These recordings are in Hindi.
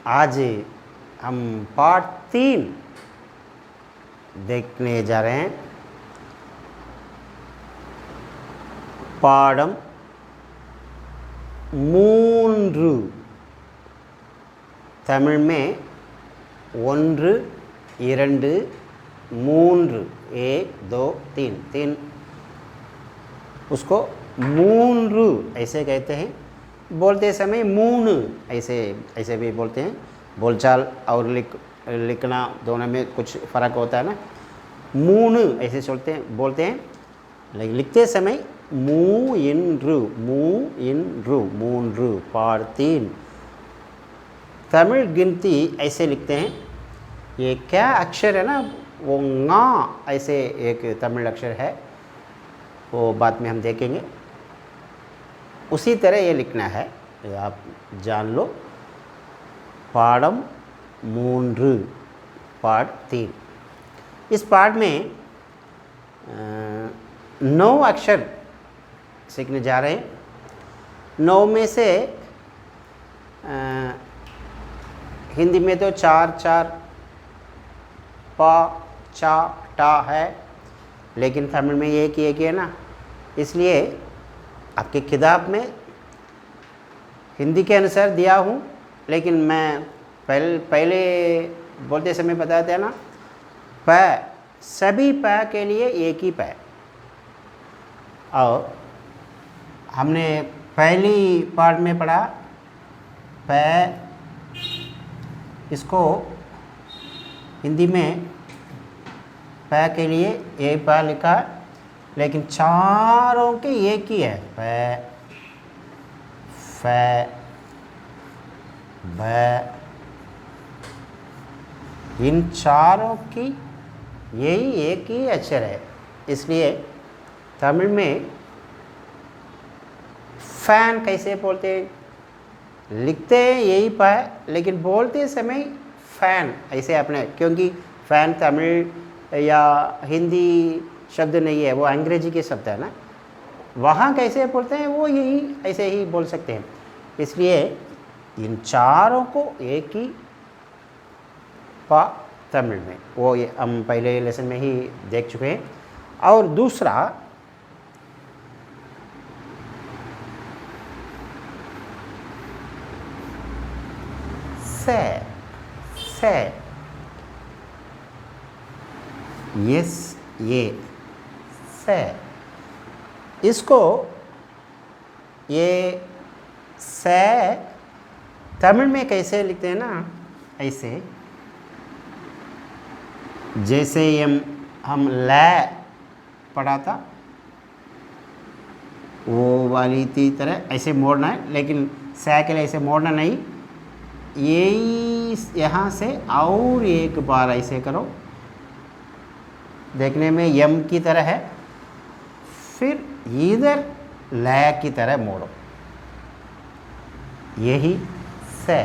आज हम पार्ट 3 देखने जा रहे हैं। பாடம் 3 तमिल में 1 2 3 1 2 3 3 उसको मूंरू ऐसे कहते हैं। बोलते समय मून ऐसे भी बोलते हैं। बोलचाल और लिखना दोनों में कुछ फ़र्क होता है ना। मून ऐसे बोलते हैं लेकिन लिखते समय मूइन्रू मूंरू पार्ट 3। तमिल गिनती ऐसे लिखते हैं। ये क्या अक्षर है ना, वो ङा ऐसे एक तमिल अक्षर है, वो बाद में हम देखेंगे। उसी तरह ये लिखना है, ये आप जान लो। पाठम 3 पार्ट 3। इस पाठ में 9 अक्षर सीखने जा रहे हैं। 9 में से हिंदी में तो 4 पा चा टा है, लेकिन तमिल में एक ही है ना। इसलिए आपके किताब में हिंदी के अनुसार दिया हूँ, लेकिन मैं पहले बोलते समय बताते हैं ना, प सभी प के लिए एक ही प। और हमने पहली पार्ट में पढ़ा प, इसको हिंदी में प के लिए ए प लिखा, लेकिन चारों के एक ही है। प फ ब, इन चारों की यही एक ही अक्षर है। इसलिए तमिल में फैन कैसे बोलते हैं, लिखते हैं यही प है, लेकिन बोलते समय फैन ऐसे अपने, क्योंकि फैन तमिल या हिंदी शब्द नहीं है, वो अंग्रेजी के शब्द है ना। वहाँ कैसे बोलते हैं वो यही ऐसे ही बोल सकते हैं। इसलिए इन चारों को एक ही पा तमिल में, वो ये हम पहले लेसन में ही देख चुके हैं। और दूसरा से यस ये से, इसको ये से तमिल में कैसे लिखते हैं ना, ऐसे जैसे हम लै पढ़ा था वो वाली तरह ऐसे मोड़ना है, लेकिन से के लिए ऐसे मोड़ना नहीं। यही यहाँ से और एक बार ऐसे करो, देखने में यम की तरह है, फिर इधर लै की तरह मोड़ो, यही से।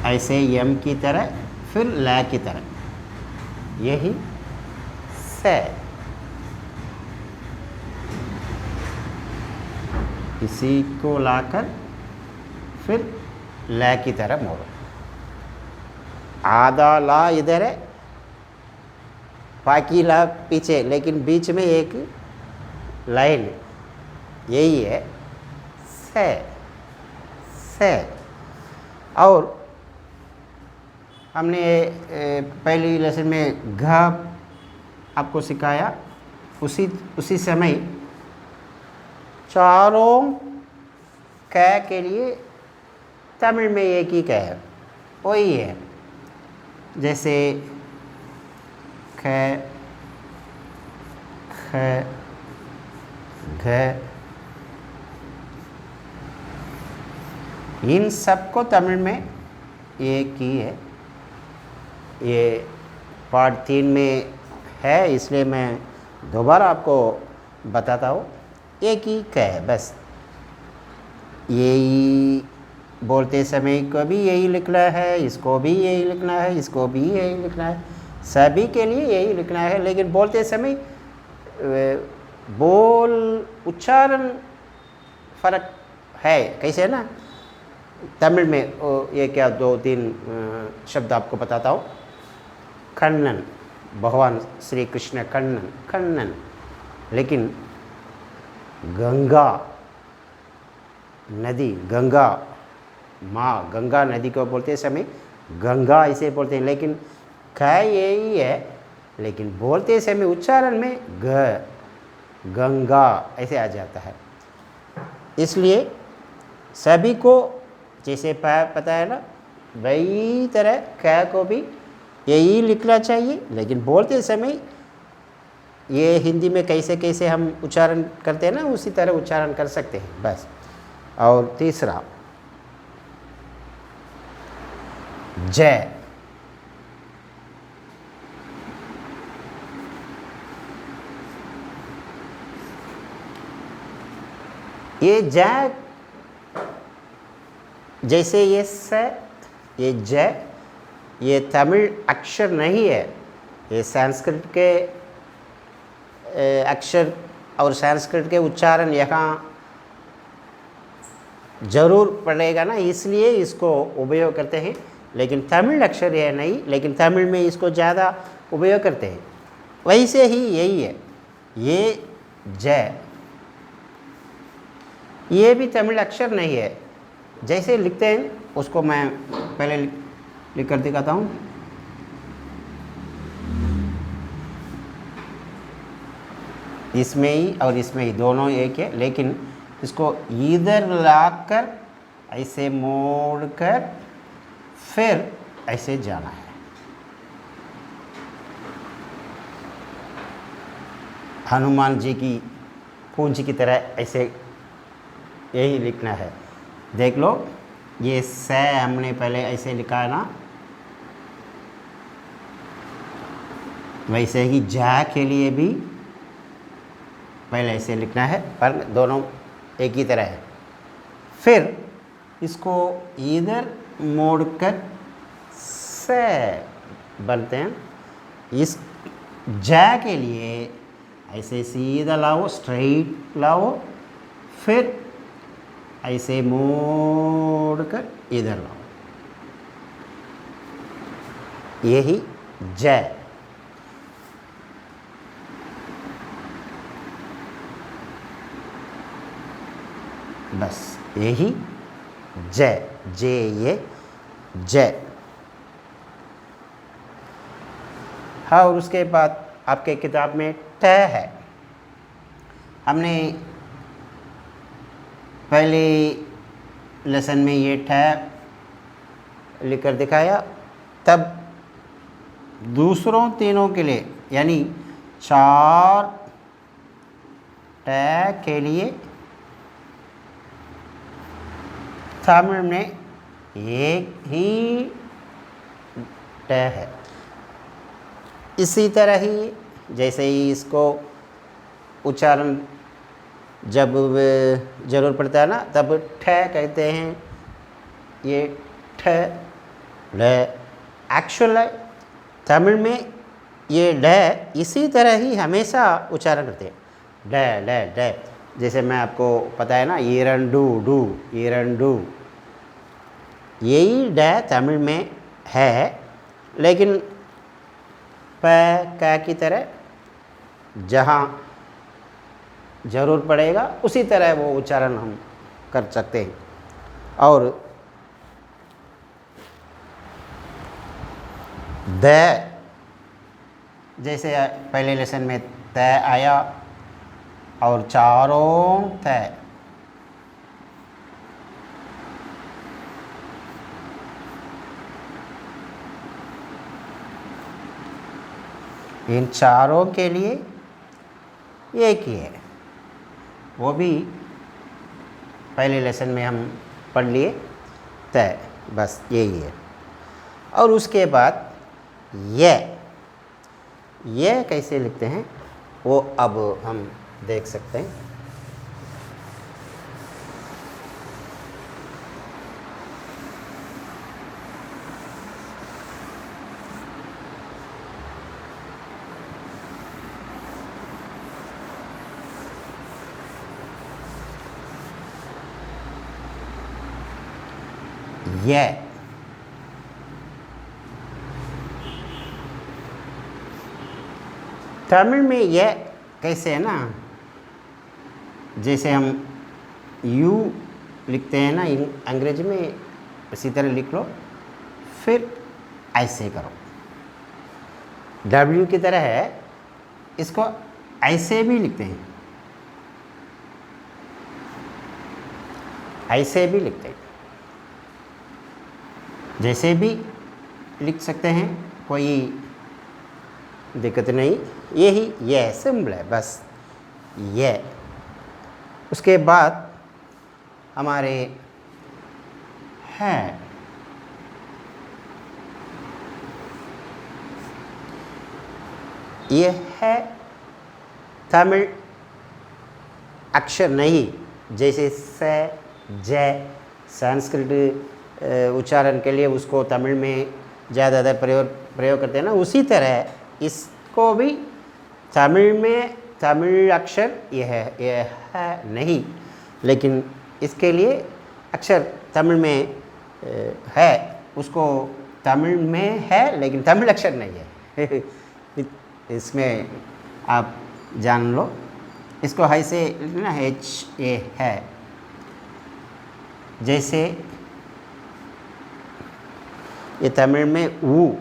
ऐसे यम की तरह फिर लै की तरह, यही से। इसी को लाकर फिर लै की तरह मोड़ो। आधा ला इधर है, बाकी ला पीछे, लेकिन बीच में एक लाइन, यही है से। और हमने पहली लेसन में घ आपको सिखाया, उसी समय चारों क के लिए तमिल में एक ही क है, वही है। जैसे ख ख घ, इन सबको तमिल में एक ही है। ये पार्ट 3 में है, इसलिए मैं दोबारा आपको बताता हूँ। एक ही क है बस। यही बोलते समय को भी यही लिखना है, इसको भी यही लिखना है, इसको भी यही लिखना है, सभी के लिए यही लिखना है। लेकिन बोलते समय बोल उच्चारण फर्क है, कैसे ना तमिल में ये क्या 2-3 शब्द आपको बताता हूँ। कन्नन, भगवान श्री कृष्ण कन्नन, कन्नन। लेकिन गंगा नदी, गंगा माँ, गंगा नदी को बोलते समय गंगा ऐसे बोलते हैं, लेकिन क यही है, लेकिन बोलते समय उच्चारण में गंगा ऐसे आ जाता है। इसलिए सभी को जैसे पता है ना, वही तरह क को भी यही लिखना चाहिए, लेकिन बोलते समय ये हिंदी में कैसे कैसे हम उच्चारण करते हैं ना, उसी तरह उच्चारण कर सकते हैं बस। और तीसरा जय, ये जय जैसे ये स, ये जय, ये तमिल अक्षर नहीं है, ये संस्कृत के अक्षर और संस्कृत के उच्चारण यहाँ जरूर पड़ेगा ना, इसलिए इसको उपयोग करते हैं। लेकिन तमिल अक्षर है नहीं, लेकिन तमिल में इसको ज़्यादा उपयोग करते हैं। वैसे ही यही है, ये जय, ये भी तमिल अक्षर नहीं है। जैसे लिखते हैं उसको मैं पहले लिख कर दिखाता हूँ। इसमें ही और इसमें ही दोनों एक है, लेकिन इसको इधर लाकर ऐसे मोड़कर फिर ऐसे जाना है। हनुमान जी की पूंछ की तरह ऐसे यही लिखना है। देख लो, ये स हमने पहले ऐसे लिखा है ना, वैसे ही जा के लिए भी पहले ऐसे लिखना है, पर दोनों एक ही तरह है। फिर इसको इधर मोड़कर से बनते हैं। इस जा के लिए ऐसे सीधा लाओ, स्ट्रेट लाओ, फिर ऐसे मोड़कर इधर लाओ, यही जय। बस यही जय, जे ये जय। हाँ, और उसके बाद आपके किताब में ट है। हमने पहले लेसन में ये ठ लिखकर दिखाया, तब दूसरों तीनों के लिए यानी 4 ट के लिए तमिल में एक ही ट है। इसी तरह ही जैसे ही इसको उच्चारण जब ज़रूर पड़ता है ना, तब ठ कहते हैं। ये ठ ल एक्चुअल है, तमिल में ये ड इसी तरह ही हमेशा उच्चारण करते हैं, ड ड ड। जैसे मैं आपको पता है ना, ईरंडू डू, ईरंडू, यही ड तमिल में है, लेकिन प क की तरह जहाँ ज़रूर पड़ेगा उसी तरह वो उच्चारण हम कर सकते हैं। और द, जैसे पहले लेसन में त आया और चारों त, इन चारों के लिए एक ही है, वो भी पहले लेसन में हम पढ़ लिए त, बस यही है। और उसके बाद ये कैसे लिखते हैं वो अब हम देख सकते हैं। ये। तमिल में ये कैसे है ना, जैसे हम यू लिखते हैं ना अंग्रेजी में, इसी तरह लिख लो, फिर ऐसे करो। W की तरह है, इसको ऐसे भी लिखते हैं, ऐसे भी लिखते हैं, जैसे भी लिख सकते हैं, कोई दिक्कत नहीं। यही ये सिंपल है बस ये। उसके बाद हमारे है, ये है तमिल अक्षर नहीं, जैसे स जय संस्कृत उच्चारण के लिए उसको तमिल में ज़्यादातर प्रयोग करते हैं ना, उसी तरह इसको भी तमिल में तमिल अक्षर यह है नहीं, लेकिन इसके लिए अक्षर तमिल में है, उसको तमिल में है लेकिन तमिल अक्षर नहीं है। इसमें आप जान लो, इसको है से लिखना HA है, जैसे ये तमिल में ऊ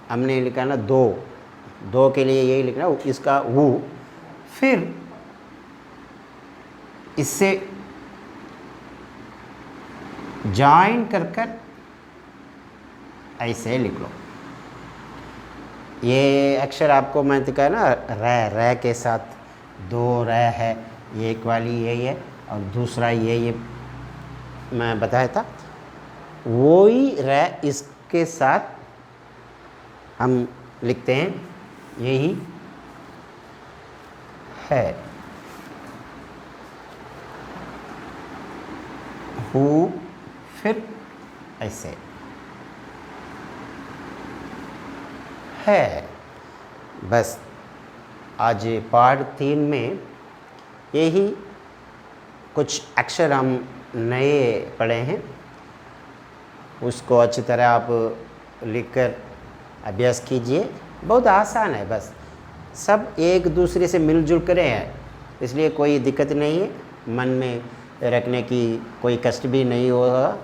हमने लिखा ना, दो के लिए यही लिखना, इसका ऊ, फिर इससे जॉइन कर ऐसे लिख लो। ये अक्षर आपको मैं तो कहा ना, रै के साथ दो रै है, ये एक वाली यही है और दूसरा ये मैं बताया था, वो ही रै इसके साथ हम लिखते हैं, यही है। हु, फिर ऐसे है। बस आज पार्ट 3 में यही कुछ अक्षर हम नए पढ़े हैं, उसको अच्छी तरह आप लिखकर अभ्यास कीजिए। बहुत आसान है, बस सब एक दूसरे से मिलजुल कर हैं, इसलिए कोई दिक्कत नहीं है, मन में रखने की कोई कष्ट भी नहीं होगा।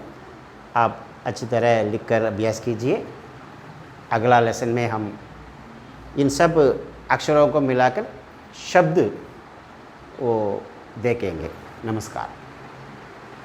आप अच्छी तरह लिखकर अभ्यास कीजिए। अगला लेसन में हम इन सब अक्षरों को मिलाकर शब्द वो देखेंगे। नमस्कार।